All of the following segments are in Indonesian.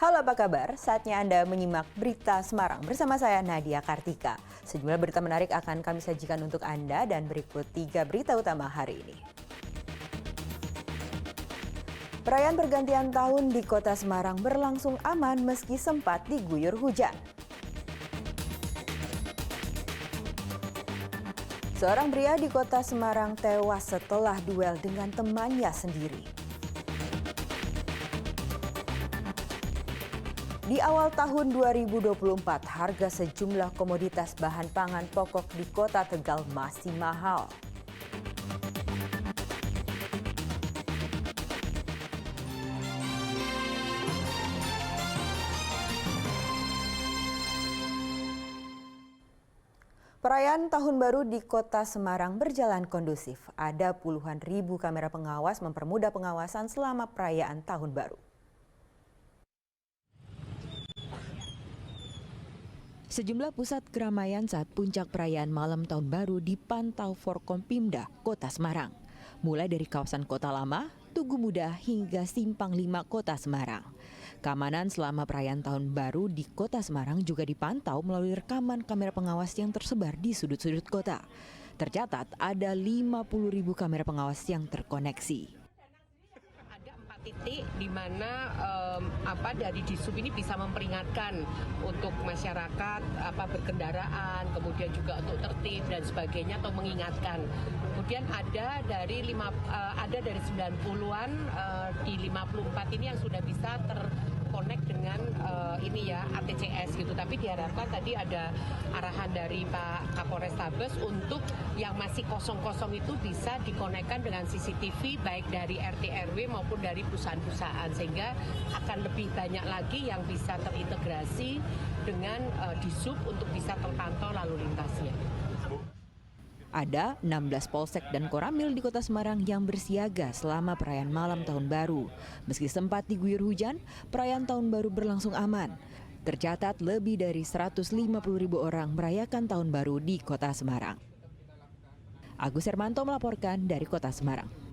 Halo, apa kabar? Saatnya Anda menyimak Berita Semarang bersama saya Nadia Kartika. Sejumlah berita menarik akan kami sajikan untuk Anda dan berikut 3 berita utama hari ini. Perayaan pergantian tahun di Kota Semarang berlangsung aman meski sempat diguyur hujan. Seorang pria di Kota Semarang tewas setelah duel dengan temannya sendiri. Di awal tahun 2024, harga sejumlah komoditas bahan pangan pokok di Kota Tegal masih mahal. Perayaan Tahun Baru di Kota Semarang berjalan kondusif. Ada puluhan ribu kamera pengawas mempermudah pengawasan selama perayaan Tahun Baru. Sejumlah pusat keramaian saat puncak perayaan malam Tahun Baru dipantau Forkompimda Kota Semarang. Mulai dari kawasan Kota Lama, Tugu Muda hingga Simpang 5 Kota Semarang. Keamanan selama perayaan Tahun Baru di Kota Semarang juga dipantau melalui rekaman kamera pengawas yang tersebar di sudut-sudut kota. Tercatat ada 50.000 kamera pengawas yang terkoneksi. Titik di mana dari Disub ini bisa memperingatkan untuk masyarakat berkendaraan, kemudian juga untuk tertib dan sebagainya atau mengingatkan. Kemudian ada dari 90-an di 54 ini yang sudah bisa terkonek dengan ATCS gitu. Tapi diharapkan tadi ada arahan dari Pak Kapolrestabes untuk yang masih kosong-kosong itu bisa dikonekkan dengan CCTV baik dari RT RW maupun dari perusahaan-perusahaan, sehingga akan lebih banyak lagi yang bisa terintegrasi dengan Disub untuk bisa terpantau lalu lintasnya. Ada 16 polsek dan koramil di Kota Semarang yang bersiaga selama perayaan malam Tahun Baru. Meski sempat diguyur hujan, perayaan Tahun Baru berlangsung aman. Tercatat lebih dari 150.000 orang merayakan Tahun Baru di Kota Semarang. Agus Hermanto melaporkan dari Kota Semarang.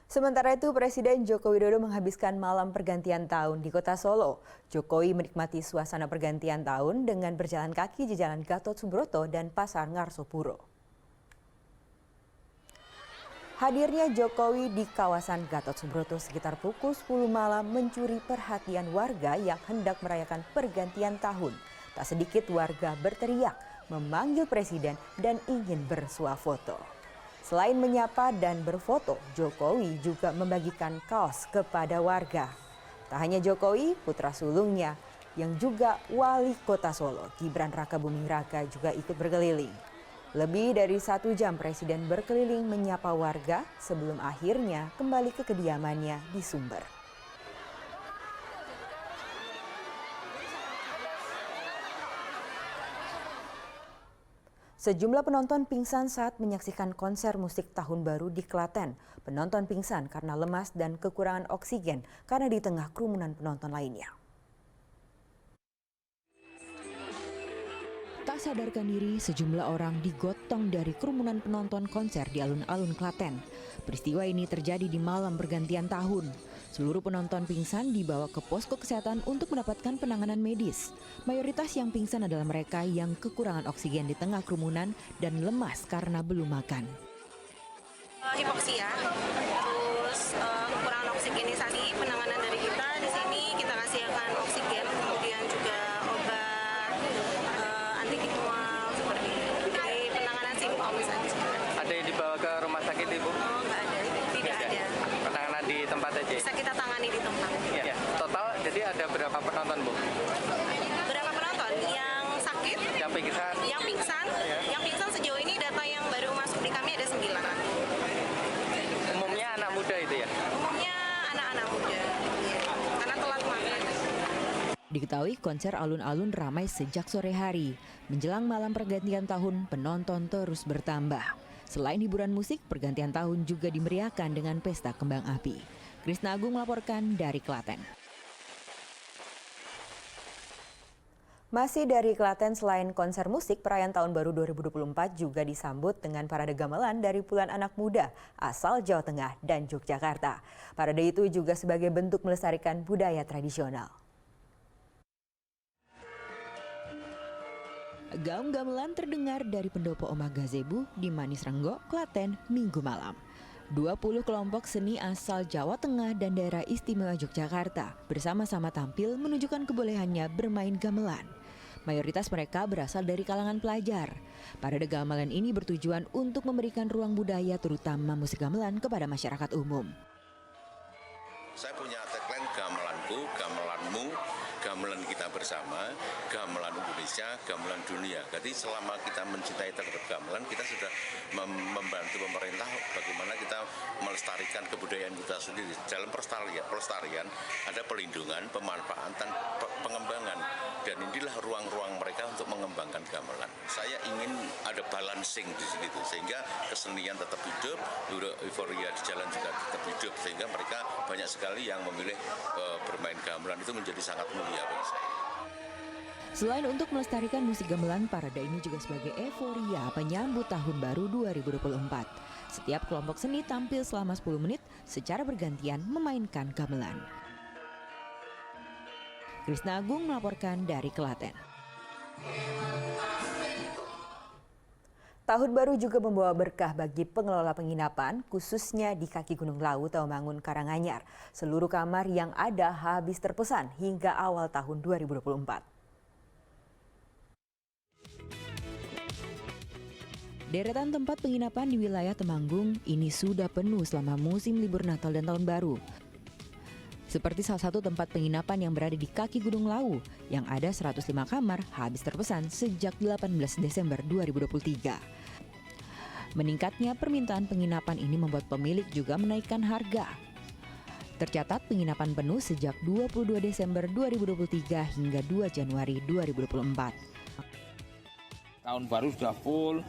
Sementara itu, Presiden Joko Widodo menghabiskan malam pergantian tahun di Kota Solo. Jokowi menikmati suasana pergantian tahun dengan berjalan kaki di Jalan Gatot Subroto dan Pasar Ngarsopuro. Hadirnya Jokowi di kawasan Gatot Subroto sekitar pukul 10 malam mencuri perhatian warga yang hendak merayakan pergantian tahun. Tak sedikit warga berteriak, memanggil Presiden dan ingin bersuah foto. Selain menyapa dan berfoto, Jokowi juga membagikan kaos kepada warga. Tak hanya Jokowi, putra sulungnya yang juga wali kota Solo, Gibran Rakabuming Raka juga ikut berkeliling. Lebih dari 1 jam Presiden berkeliling menyapa warga sebelum akhirnya kembali ke kediamannya di Sumber. Sejumlah penonton pingsan saat menyaksikan konser musik Tahun Baru di Klaten. Penonton pingsan karena lemas dan kekurangan oksigen karena di tengah kerumunan penonton lainnya. Tak sadarkan diri, sejumlah orang digotong dari kerumunan penonton konser di alun-alun Klaten. Peristiwa ini terjadi di malam pergantian tahun. Seluruh penonton pingsan dibawa ke posko kesehatan untuk mendapatkan penanganan medis. Mayoritas yang pingsan adalah mereka yang kekurangan oksigen di tengah kerumunan dan lemas karena belum makan. Hipoksia, terus kekurangan oksigenisasi, penanganan dari kita di sini kita kasihkan oksigen, kemudian juga obat antiviral seperti itu. Jadi penanganan simptom saja. Ada yang dibawa ke rumah sakit, Ibu? Oh, nggak ada, tidak ada. Penanganan di tempat aja? Bisa kita tangani di tempat. Ya. Total jadi ada berapa penonton, Bu? Berapa penonton? Yang sakit? Yang pingsan? Yang pingsan? Ya. Yang pingsan sejauh ini data yang baru masuk di kami ada 9. Umumnya anak muda itu ya? Umumnya anak-anak muda, karena telat makan. Diketahui konser alun-alun ramai sejak sore hari. Menjelang malam pergantian tahun, penonton terus bertambah. Selain hiburan musik, pergantian tahun juga dimeriahkan dengan pesta kembang api. Krisna Agung melaporkan dari Klaten. Masih dari Klaten, selain konser musik, perayaan Tahun Baru 2024 juga disambut dengan parade gamelan dari puluhan anak muda asal Jawa Tengah dan Yogyakarta. Parade itu juga sebagai bentuk melestarikan budaya tradisional. Gaung gamelan terdengar dari pendopo Omah Gazebo di Manis Renggo, Klaten, Minggu malam. 20 kelompok seni asal Jawa Tengah dan daerah istimewa Yogyakarta bersama-sama tampil menunjukkan kebolehannya bermain gamelan. Mayoritas mereka berasal dari kalangan pelajar. Parade gamelan ini bertujuan untuk memberikan ruang budaya terutama musik gamelan kepada masyarakat umum. Saya punya tagline gamelanku, gamelanmu, gamelan kita bersama, gamelan Indonesia, gamelan dunia. Jadi selama kita mencintai terhadap gamelan, kita sudah membantu pemerintah bagaimana kita melestarikan kebudayaan kita sendiri. Dalam pelestarian ada pelindungan, pemanfaatan, pengembangan. Dan inilah ruang-ruang mereka untuk mengembangkan gamelan. Saya ingin ada balancing di sini, sehingga kesenian tetap hidup, euforia di jalan juga tetap hidup, sehingga mereka banyak sekali yang memilih bermain gamelan. Itu menjadi sangat mulia bagi saya. Selain untuk melestarikan musik gamelan, parade ini juga sebagai euforia menyambut Tahun Baru 2024. Setiap kelompok seni tampil selama 10 menit secara bergantian memainkan gamelan. Krisna Agung melaporkan dari Klaten. Tahun Baru juga membawa berkah bagi pengelola penginapan, khususnya di kaki Gunung Lawu, Tawamangun, Karanganyar. Seluruh kamar yang ada habis terpesan hingga awal tahun 2024. Deretan tempat penginapan di wilayah Temanggung ini sudah penuh selama musim libur Natal dan Tahun Baru. Seperti salah satu tempat penginapan yang berada di kaki Gunung Lawu yang ada 105 kamar habis terpesan sejak 18 Desember 2023. Meningkatnya permintaan penginapan ini membuat pemilik juga menaikkan harga. Tercatat penginapan penuh sejak 22 Desember 2023 hingga 2 Januari 2024. Tahun baru sudah full,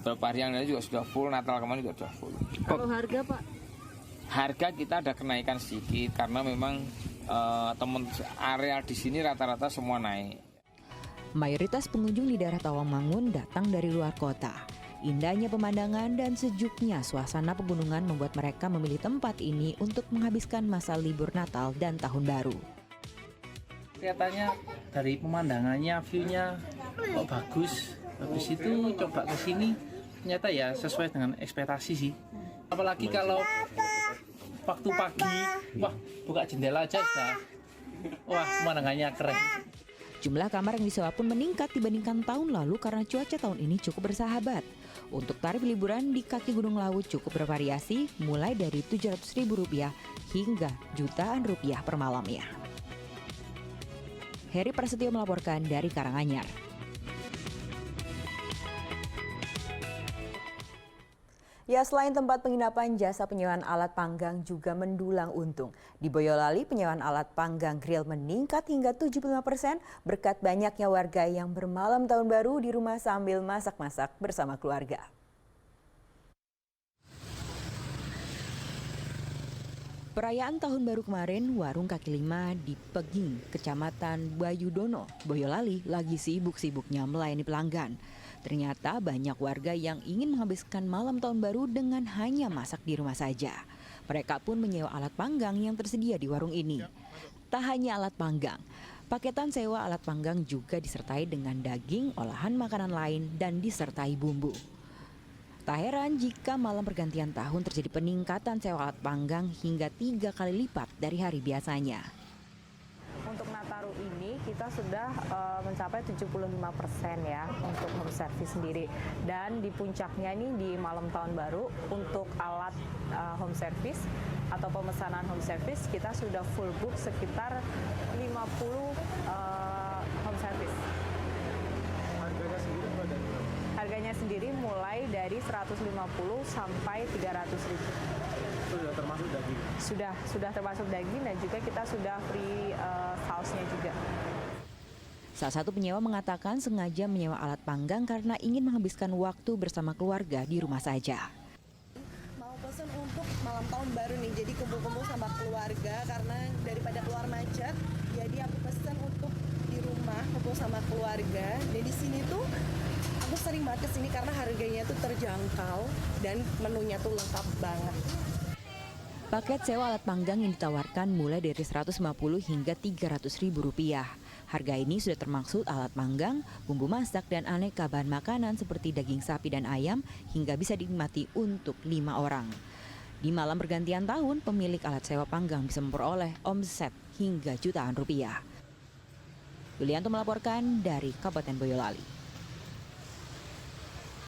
beberapa hari yang lalu juga sudah full, Natal kemarin juga sudah full. Kalau harga Pak? Harga kita ada kenaikan sedikit karena memang teman area di sini rata-rata semua naik. Mayoritas pengunjung di daerah Tawamangun datang dari luar kota. Indahnya pemandangan dan sejuknya suasana pegunungan membuat mereka memilih tempat ini untuk menghabiskan masa libur Natal dan Tahun Baru. Kelihatannya dari pemandangannya, view-nya kok bagus. Habis itu coba ke sini, ternyata ya sesuai dengan ekspektasi sih. Apalagi kalau waktu pagi, wah buka jendela aja sudah, wah pemandangannya keren. Jumlah kamar yang disewa pun meningkat dibandingkan tahun lalu karena cuaca tahun ini cukup bersahabat. Untuk tarif liburan di kaki Gunung Lawu cukup bervariasi, mulai dari Rp700.000 hingga jutaan rupiah per malamnya. Heri Prasetyo melaporkan dari Karanganyar. Ya, selain tempat penginapan, jasa penyewaan alat panggang juga mendulang untung. Di Boyolali, penyewaan alat panggang grill meningkat hingga 75% berkat banyaknya warga yang bermalam Tahun Baru di rumah sambil masak-masak bersama keluarga. Perayaan Tahun Baru kemarin, warung kaki lima di Peging, Kecamatan Bayudono, Boyolali lagi sibuk-sibuknya melayani pelanggan. Ternyata banyak warga yang ingin menghabiskan malam Tahun Baru dengan hanya masak di rumah saja. Mereka pun menyewa alat panggang yang tersedia di warung ini. Tak hanya alat panggang, paketan sewa alat panggang juga disertai dengan daging, olahan makanan lain, dan disertai bumbu. Tak heran jika malam pergantian tahun terjadi peningkatan sewa alat panggang hingga 3 kali lipat dari hari biasanya. Untuk Nataru ini kita sudah mencapai 75% ya untuk home service sendiri. Dan di puncaknya ini di malam Tahun Baru untuk alat home service atau pemesanan home service kita sudah full book sekitar 50 home service. Harganya sendiri mulai dari 150 sampai 300.000. Sudah termasuk daging? Sudah termasuk daging dan juga kita sudah free sausnya juga. Salah satu penyewa mengatakan sengaja menyewa alat panggang karena ingin menghabiskan waktu bersama keluarga di rumah saja. Mau pesen untuk malam Tahun Baru nih, jadi kumpul-kumpul sama keluarga karena daripada keluar macet, jadi aku pesen untuk di rumah kumpul sama keluarga. Dan di sini tuh aku sering banget kesini karena harganya tuh terjangkau dan menunya tuh lengkap banget. Paket sewa alat panggang yang ditawarkan mulai dari Rp150 hingga Rp300.000. Harga ini sudah termaksud alat panggang, bumbu masak, dan aneka bahan makanan seperti daging sapi dan ayam hingga bisa dinikmati untuk 5 orang. Di malam pergantian tahun, pemilik alat sewa panggang bisa memperoleh omset hingga jutaan rupiah. Yulianto melaporkan dari Kabupaten Boyolali.